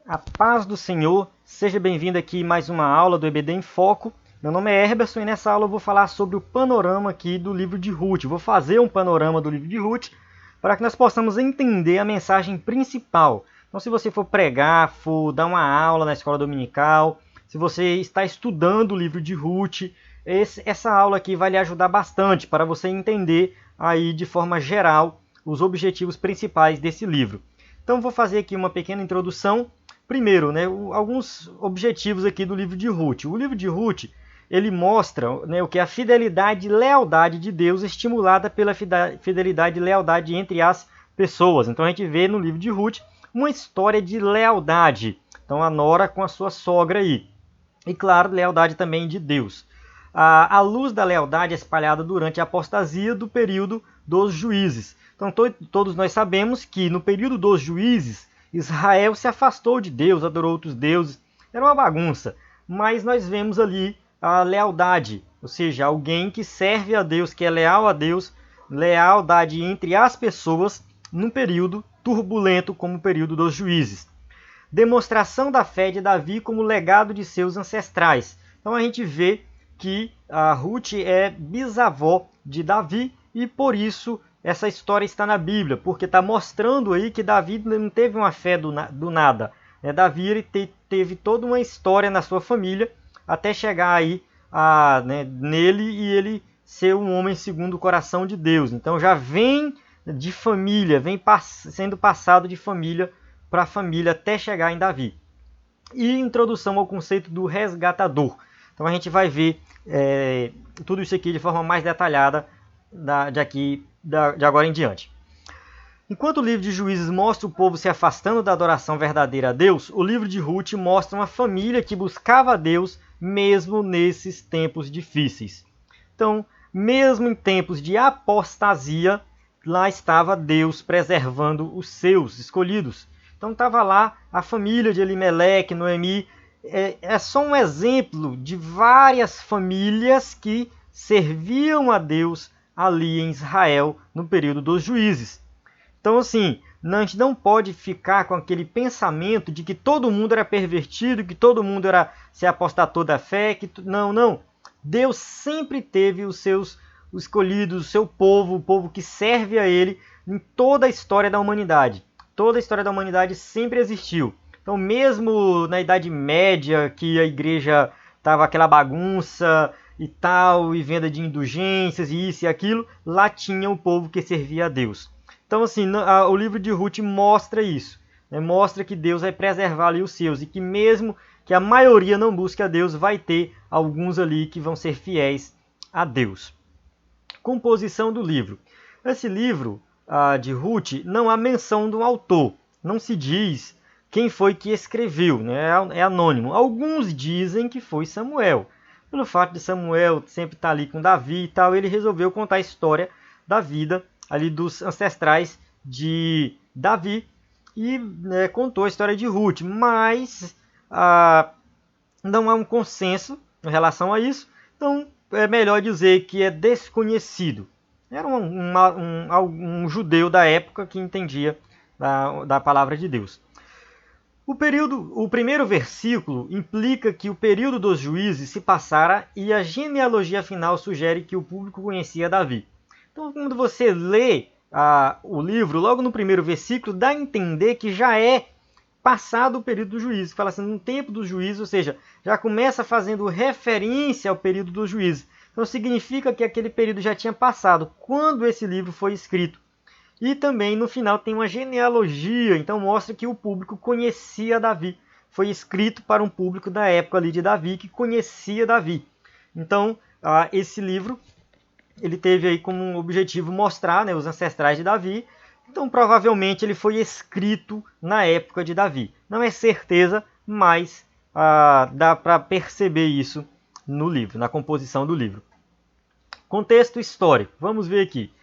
A paz do Senhor, seja bem-vindo aqui a mais uma aula do EBD em Foco. Meu nome é Herberson e nessa aula eu vou falar sobre o panorama aqui do livro de Ruth. Vou fazer um panorama do livro de Ruth para que nós possamos entender a mensagem principal. Então, se você for pregar, for dar uma aula na escola dominical, se você está estudando o livro de Ruth, essa aula aqui vai lhe ajudar bastante para você entender aí de forma geral os objetivos principais desse livro. Então, vou fazer aqui uma pequena introdução. Primeiro, alguns objetivos aqui do livro de Ruth. O livro de Ruth, ele mostra o que é a fidelidade e lealdade de Deus estimulada pela fidelidade e lealdade entre as pessoas. Então a gente vê no livro de Ruth uma história de lealdade. Então a nora com a sua sogra aí. E claro, lealdade também de Deus. A luz da lealdade é espalhada durante a apostasia do período dos juízes. Então todos nós sabemos que no período dos juízes, Israel se afastou de Deus, adorou outros deuses, era uma bagunça. Mas nós vemos ali a lealdade, ou seja, alguém que serve a Deus, que é leal a Deus, lealdade entre as pessoas num período turbulento como o período dos juízes. Demonstração da fé de Davi como legado de seus ancestrais. Então a gente vê que a Ruth é bisavó de Davi e por isso essa história está na Bíblia, porque está mostrando aí que Davi não teve uma fé do nada. Davi ele teve toda uma história na sua família até chegar aí nele e ele ser um homem segundo o coração de Deus. Então já vem de família, vem sendo passado de família para família até chegar em Davi. E introdução ao conceito do resgatador. Então a gente vai ver tudo isso aqui de forma mais detalhada de agora em diante. Enquanto o livro de Juízes mostra o povo se afastando da adoração verdadeira a Deus, o livro de Ruth mostra uma família que buscava a Deus mesmo nesses tempos difíceis. Então, mesmo em tempos de apostasia, lá estava Deus preservando os seus escolhidos. Então estava lá a família de Elimeleque, Noemi. É só um exemplo de várias famílias que serviam a Deus ali em Israel no período dos juízes. Então, assim, a gente não pode ficar com aquele pensamento de que todo mundo era pervertido, que todo mundo era se apostatou da fé. Não. Deus sempre teve os seus escolhidos, o seu povo, o povo que serve a Ele em toda a história da humanidade. Toda a história da humanidade sempre existiu. Então, mesmo na Idade Média, que a igreja estava aquela bagunça e tal, e venda de indulgências, e isso e aquilo, lá tinha o povo que servia a Deus. Então, assim, o livro de Ruth mostra isso. Mostra que Deus vai preservar ali os seus, e que mesmo que a maioria não busque a Deus, vai ter alguns ali que vão ser fiéis a Deus. Composição do livro. Esse livro de Ruth não há menção do autor. Não se diz quem foi que escreveu, é anônimo. Alguns dizem que foi Samuel. Pelo fato de Samuel sempre estar ali com Davi e tal, ele resolveu contar a história da vida ali dos ancestrais de Davi e contou a história de Ruth. Mas não há um consenso em relação a isso, então é melhor dizer que é desconhecido. Era um judeu da época que entendia da palavra de Deus. O primeiro versículo implica que o período dos juízes se passara e a genealogia final sugere que o público conhecia Davi. Então, quando você lê o livro, logo no primeiro versículo, dá a entender que já é passado o período dos juízes. Fala assim, no tempo dos juízes, ou seja, já começa fazendo referência ao período dos juízes. Então, significa que aquele período já tinha passado quando esse livro foi escrito. E também no final tem uma genealogia, então mostra que o público conhecia Davi. Foi escrito para um público da época ali de Davi que conhecia Davi. Então esse livro ele teve aí como objetivo mostrar os ancestrais de Davi. Então provavelmente ele foi escrito na época de Davi. Não é certeza, mas dá para perceber isso no livro, na composição do livro. Contexto histórico, vamos ver aqui.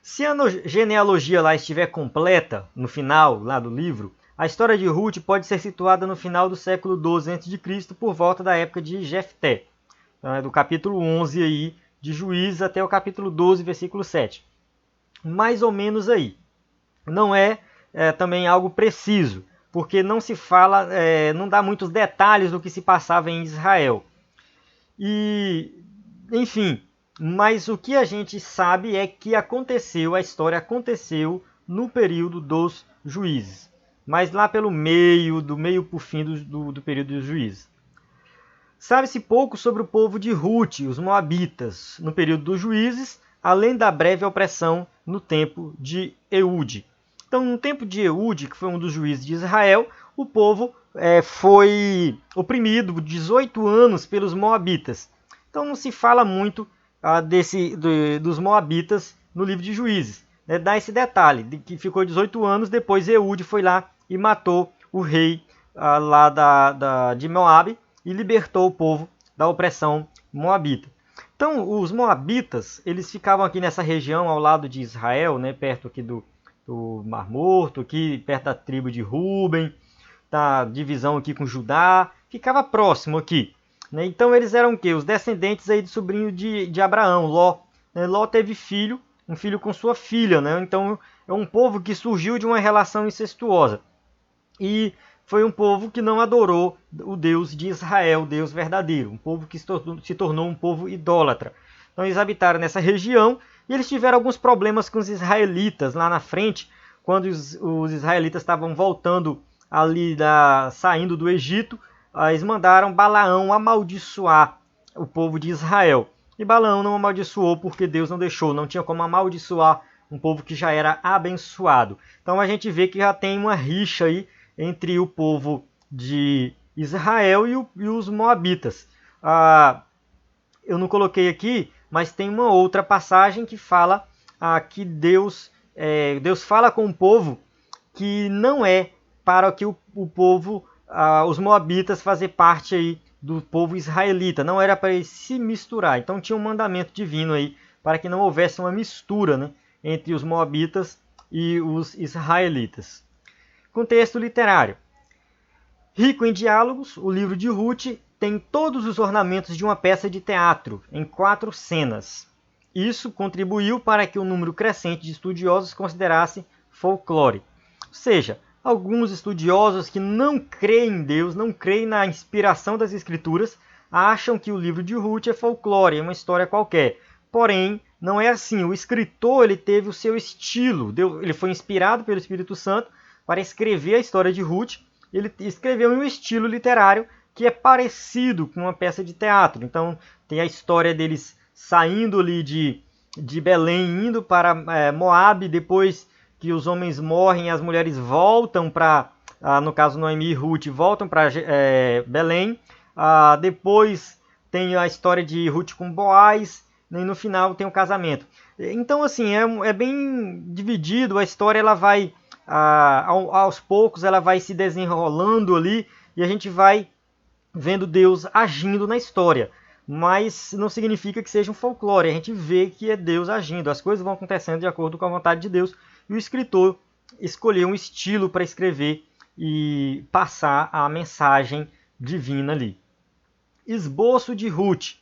Se a genealogia lá estiver completa, no final lá do livro, a história de Ruth pode ser situada no final do século XII a.C., por volta da época de Jefté. Então, do capítulo 11 aí, de Juízes até o capítulo 12, versículo 7. Mais ou menos aí. Não é também algo preciso. porque não se fala, não dá muitos detalhes do que se passava em Israel. E, enfim, mas o que a gente sabe é que a história aconteceu no período dos juízes, mas lá pelo meio, do meio para o fim do período dos juízes. Sabe-se pouco sobre o povo de Ruth, os moabitas, no período dos juízes, além da breve opressão no tempo de Eude. Então, no tempo de Eude, que foi um dos juízes de Israel, o povo foi oprimido 18 anos pelos moabitas. Então, não se fala muito dos moabitas no livro de Juízes. Dá esse detalhe, de que ficou 18 anos, depois Eude foi lá e matou o rei lá de Moabe, e libertou o povo da opressão moabita. Então, os moabitas, eles ficavam aqui nessa região ao lado de Israel, né, perto aqui do Mar Morto, aqui perto da tribo de Ruben, da divisão aqui com Judá, ficava próximo aqui. Né? Então, eles eram o quê? Os descendentes aí do sobrinho de Abraão, Ló. Né? Ló teve filho, um filho com sua filha. Né? Então, é um povo que surgiu de uma relação incestuosa. E foi um povo que não adorou o Deus de Israel, o Deus verdadeiro, um povo que se tornou um povo idólatra. Então eles habitaram nessa região e eles tiveram alguns problemas com os israelitas lá na frente, quando os israelitas estavam voltando ali, saindo do Egito, eles mandaram Balaão amaldiçoar o povo de Israel. E Balaão não amaldiçoou porque Deus não deixou, não tinha como amaldiçoar um povo que já era abençoado. Então a gente vê que já tem uma rixa aí entre o povo de Israel e os moabitas. Eu não coloquei aqui, mas tem uma outra passagem que fala que Deus fala com o povo que não é para que o povo, os moabitas, fazer parte aí do povo israelita, não era para eles se misturar. Então tinha um mandamento divino aí para que não houvesse uma mistura, né, entre os moabitas e os israelitas. Contexto literário. Rico em diálogos, o livro de Ruth tem todos os ornamentos de uma peça de teatro, em 4 cenas. Isso contribuiu para que um número crescente de estudiosos considerasse folclore. Ou seja, alguns estudiosos que não creem em Deus, não creem na inspiração das escrituras, acham que o livro de Ruth é folclore, é uma história qualquer. Porém, não é assim. O escritor ele teve o seu estilo, ele foi inspirado pelo Espírito Santo para escrever a história de Ruth. Ele escreveu em um estilo literário que é parecido com uma peça de teatro. Então, tem a história deles saindo ali de Belém, indo para Moabe, depois que os homens morrem, as mulheres voltam para, no caso Noemi e Ruth, voltam para Belém. Depois tem a história de Ruth com Boaz, e no final tem o casamento. Então, assim, é bem dividido, a história ela vai... aos poucos ela vai se desenrolando ali e a gente vai vendo Deus agindo na história, mas não significa que seja um folclore, a gente vê que é Deus agindo, as coisas vão acontecendo de acordo com a vontade de Deus e o escritor escolheu um estilo para escrever e passar a mensagem divina ali. Esboço de Ruth.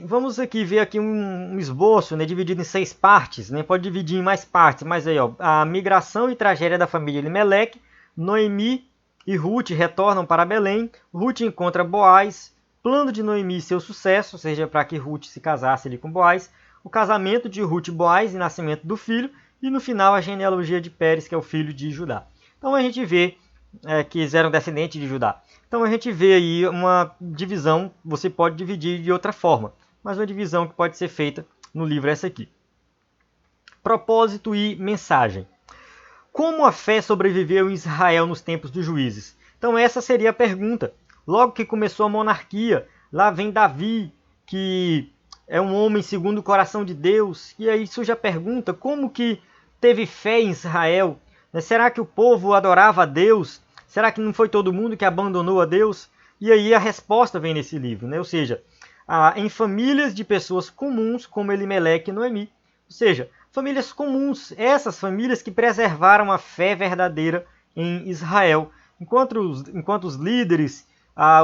Vamos aqui ver aqui um esboço, né, dividido em 6 partes, né, pode dividir em mais partes, mas aí, ó, a migração e tragédia da família Elimeleque, Noemi e Ruth retornam para Belém, Ruth encontra Boaz, plano de Noemi e seu sucesso, ou seja, para que Ruth se casasse ali com Boaz, o casamento de Ruth e Boaz e nascimento do filho, e no final a genealogia de Pérez, que é o filho de Judá. Então a gente vê que eles eram descendentes de Judá. Então a gente vê aí uma divisão, você pode dividir de outra forma, mas uma divisão que pode ser feita no livro é essa aqui. Propósito e mensagem. Como a fé sobreviveu em Israel nos tempos dos juízes? Então essa seria a pergunta. Logo que começou a monarquia, lá vem Davi, que é um homem segundo o coração de Deus, e aí surge a pergunta, como que teve fé em Israel? Será que o povo adorava a Deus? Será que não foi todo mundo que abandonou a Deus? E aí a resposta vem nesse livro, né? Ou seja, em famílias de pessoas comuns, como Elimeleque e Noemi. Ou seja, famílias comuns, essas famílias que preservaram a fé verdadeira em Israel. Enquanto os líderes,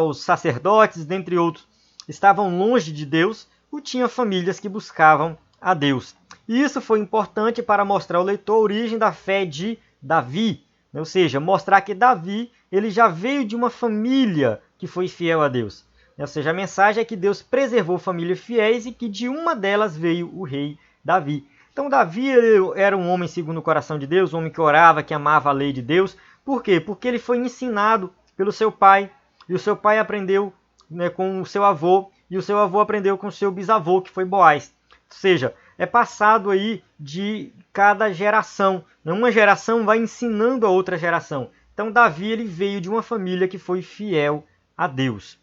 os sacerdotes, dentre outros, estavam longe de Deus, tinha famílias que buscavam a Deus. E isso foi importante para mostrar ao leitor a origem da fé de Davi, Ou seja, mostrar que Davi ele já veio de uma família que foi fiel a Deus. Ou seja, a mensagem é que Deus preservou famílias fiéis e que de uma delas veio o rei Davi. Então Davi era um homem segundo o coração de Deus, um homem que orava, que amava a lei de Deus. Por quê? Porque ele foi ensinado pelo seu pai, e o seu pai aprendeu, né, com o seu avô, e o seu avô aprendeu com o seu bisavô, que foi Boaz. Ou seja, é passado aí de cada geração. Uma geração vai ensinando a outra geração. Então Davi ele veio de uma família que foi fiel a Deus.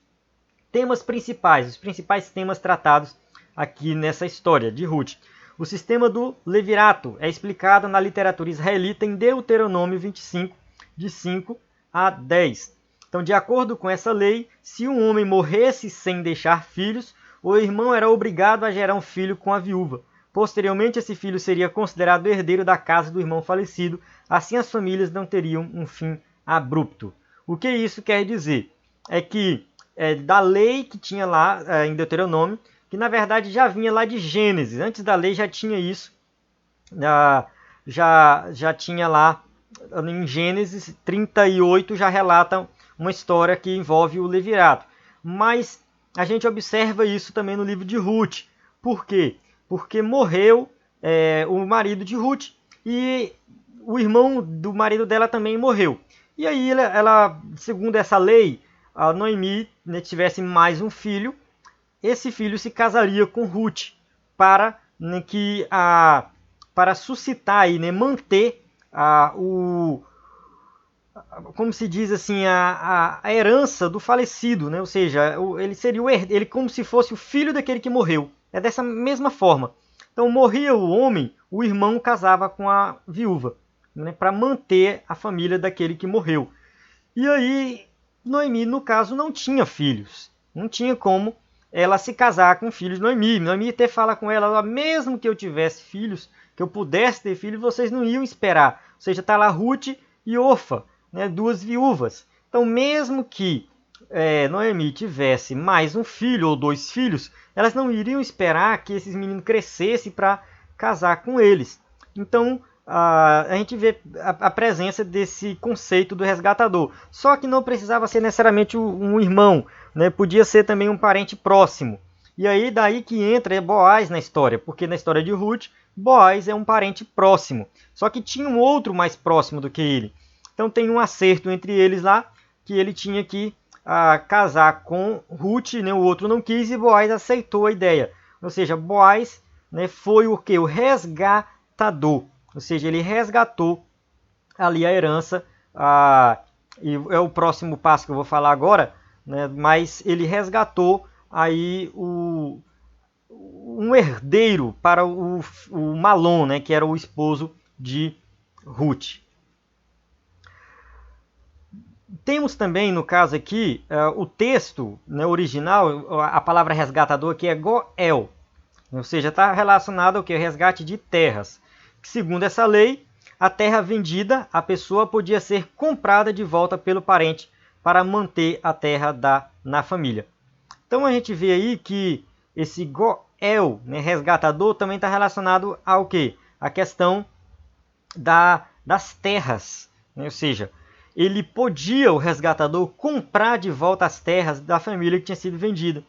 Temas principais, os principais temas tratados aqui nessa história de Ruth. O sistema do levirato é explicado na literatura israelita em Deuteronômio 25, de 5 a 10. Então, de acordo com essa lei, se um homem morresse sem deixar filhos, o irmão era obrigado a gerar um filho com a viúva. Posteriormente, esse filho seria considerado herdeiro da casa do irmão falecido, assim as famílias não teriam um fim abrupto. O que isso quer dizer? É que da lei que tinha lá em Deuteronômio, que na verdade já vinha lá de Gênesis, antes da lei já tinha isso, já tinha lá em Gênesis 38, já relata uma história que envolve o levirato. Mas a gente observa isso também no livro de Ruth. Por quê? Porque morreu o marido de Ruth e o irmão do marido dela também morreu. E aí ela segundo essa lei, a Noemi, né, tivesse mais um filho, esse filho se casaria com Ruth para, né, para suscitar aí, né, manter como se diz assim, a herança do falecido, né? Ou seja, ele seria ele como se fosse o filho daquele que morreu. É dessa mesma forma. Então morria o homem, o irmão casava com a viúva, né, para manter a família daquele que morreu. E aí Noemi, no caso, não tinha filhos. Não tinha como ela se casar com filhos de Noemi. Noemi até fala com ela, mesmo que eu tivesse filhos, que eu pudesse ter filhos, vocês não iam esperar. Ou seja, está lá Ruth e Orfa, né, duas viúvas. Então, mesmo que Noemi tivesse mais um filho ou dois filhos, elas não iriam esperar que esses meninos crescessem para casar com eles. Então, a gente vê a presença desse conceito do resgatador. Só que não precisava ser necessariamente um irmão, né? Podia ser também um parente próximo. E aí daí que entra Boaz na história, porque na história de Ruth, Boaz é um parente próximo. Só que tinha um outro mais próximo do que ele. Então tem um acerto entre eles lá, que ele tinha que casar com Ruth, né? O outro não quis e Boaz aceitou a ideia. Ou seja, Boaz, né, foi o que? O resgatador. Ou seja, ele resgatou ali a herança, e é o próximo passo que eu vou falar agora, né, mas ele resgatou aí um herdeiro para o Malom, né, que era o esposo de Ruth. Temos também, no caso aqui, o texto, né, original, a palavra resgatador aqui é Goel, ou seja, está relacionado ao que? Resgate de terras. Segundo essa lei, a terra vendida, a pessoa podia ser comprada de volta pelo parente para manter a terra na família. Então a gente vê aí que esse Goel, né, resgatador, também está relacionado ao quê? A questão das terras, né? Ou seja, ele podia, o resgatador, comprar de volta as terras da família que tinha sido vendida.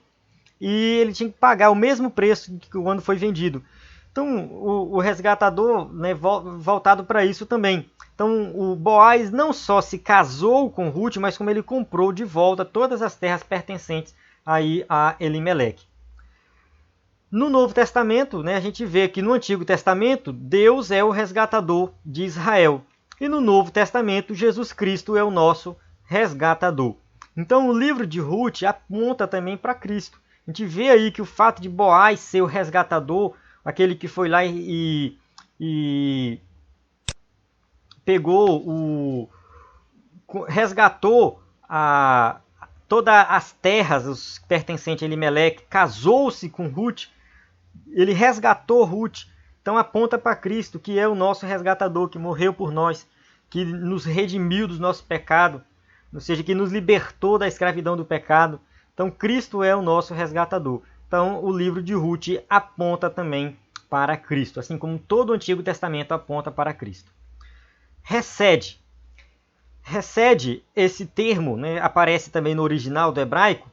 E ele tinha que pagar o mesmo preço que quando foi vendido. Então, o resgatador, né, voltado para isso também. Então, o Boaz não só se casou com Ruth, mas como ele comprou de volta todas as terras pertencentes aí a Elimeleque. No Novo Testamento, né, a gente vê que no Antigo Testamento, Deus é o resgatador de Israel. E no Novo Testamento, Jesus Cristo é o nosso resgatador. Então, o livro de Ruth aponta também para Cristo. A gente vê aí que o fato de Boaz ser o resgatador, aquele que foi lá e pegou resgatou todas as terras os pertencentes a Elimeleque, casou-se com Ruth, ele resgatou Ruth. Então aponta para Cristo, que é o nosso resgatador, que morreu por nós, que nos redimiu dos nossos pecados, ou seja, que nos libertou da escravidão do pecado. Então Cristo é o nosso resgatador. Então o livro de Ruth aponta também para Cristo, assim como todo o Antigo Testamento aponta para Cristo. Resede. Hesed, esse termo, né, aparece também no original do hebraico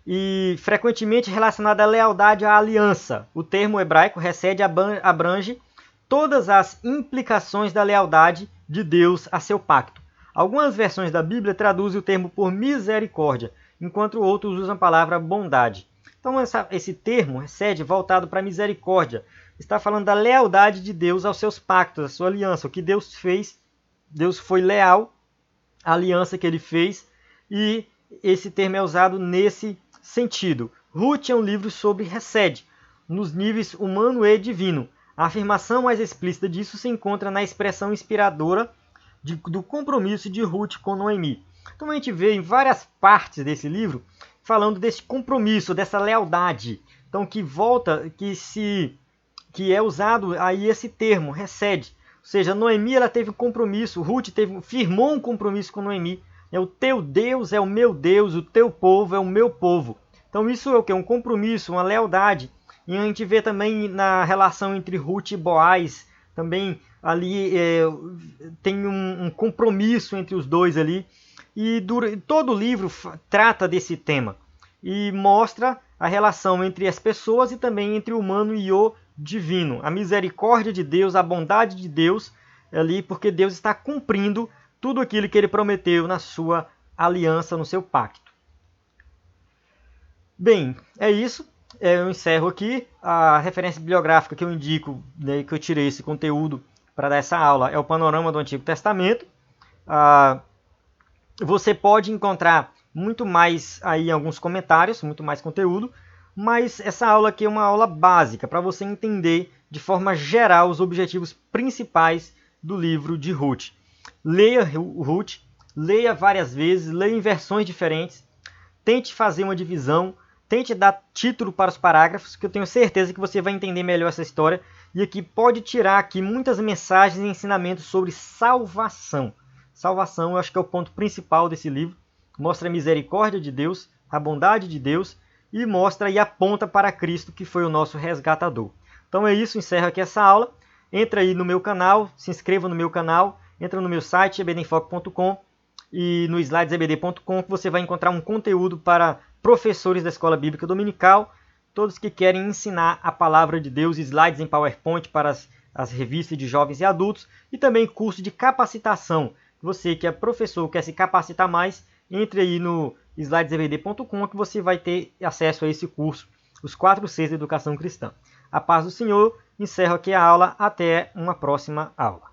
e frequentemente relacionado à lealdade à aliança. O termo hebraico Hesed abrange todas as implicações da lealdade de Deus a seu pacto. Algumas versões da Bíblia traduzem o termo por misericórdia, enquanto outros usam a palavra bondade. Então esse termo, Hesed, voltado para misericórdia, está falando da lealdade de Deus aos seus pactos, à sua aliança. O que Deus fez, Deus foi leal à aliança que ele fez, e esse termo é usado nesse sentido. Ruth é um livro sobre Hesed, nos níveis humano e divino. A afirmação mais explícita disso se encontra na expressão inspiradora do compromisso de Ruth com Noemi. Então a gente vê em várias partes desse livro falando desse compromisso, dessa lealdade. Então que é usado aí esse termo, Hesed. Ou seja, Noemi ela teve um compromisso, Ruth firmou um compromisso com Noemi. O teu Deus é o meu Deus, o teu povo é o meu povo. Então isso é o que? Um compromisso, uma lealdade. E a gente vê também na relação entre Ruth e Boaz, também ali tem um compromisso entre os dois ali. E todo o livro trata desse tema e mostra a relação entre as pessoas e também entre o humano e o divino. A misericórdia de Deus, a bondade de Deus ali, porque Deus está cumprindo tudo aquilo que ele prometeu na sua aliança, no seu pacto. Bem, é isso. Eu encerro aqui. A referência bibliográfica que eu indico, né, que eu tirei esse conteúdo para dar essa aula, é o Panorama do Antigo Testamento. Você pode encontrar muito mais aí alguns comentários, muito mais conteúdo, mas essa aula aqui é uma aula básica para você entender de forma geral os objetivos principais do livro de Ruth. Leia Ruth, leia várias vezes, leia em versões diferentes, tente fazer uma divisão, tente dar título para os parágrafos, que eu tenho certeza que você vai entender melhor essa história, e aqui pode tirar aqui muitas mensagens e ensinamentos sobre salvação. Salvação, eu acho que é o ponto principal desse livro. Mostra a misericórdia de Deus, a bondade de Deus, e mostra e aponta para Cristo, que foi o nosso resgatador. Então é isso, encerro aqui essa aula. Entra aí no meu canal, se inscreva no meu canal, entra no meu site, ebdenfoco.com, e no slidesebd.com, que você vai encontrar um conteúdo para professores da Escola Bíblica Dominical, todos que querem ensinar a palavra de Deus, slides em PowerPoint para as revistas de jovens e adultos, e também curso de capacitação. Você que é professor, quer se capacitar mais, entre aí no slidesebd.com, que você vai ter acesso a esse curso, os 4 Cs da Educação Cristã. A paz do Senhor, encerro aqui a aula, até uma próxima aula.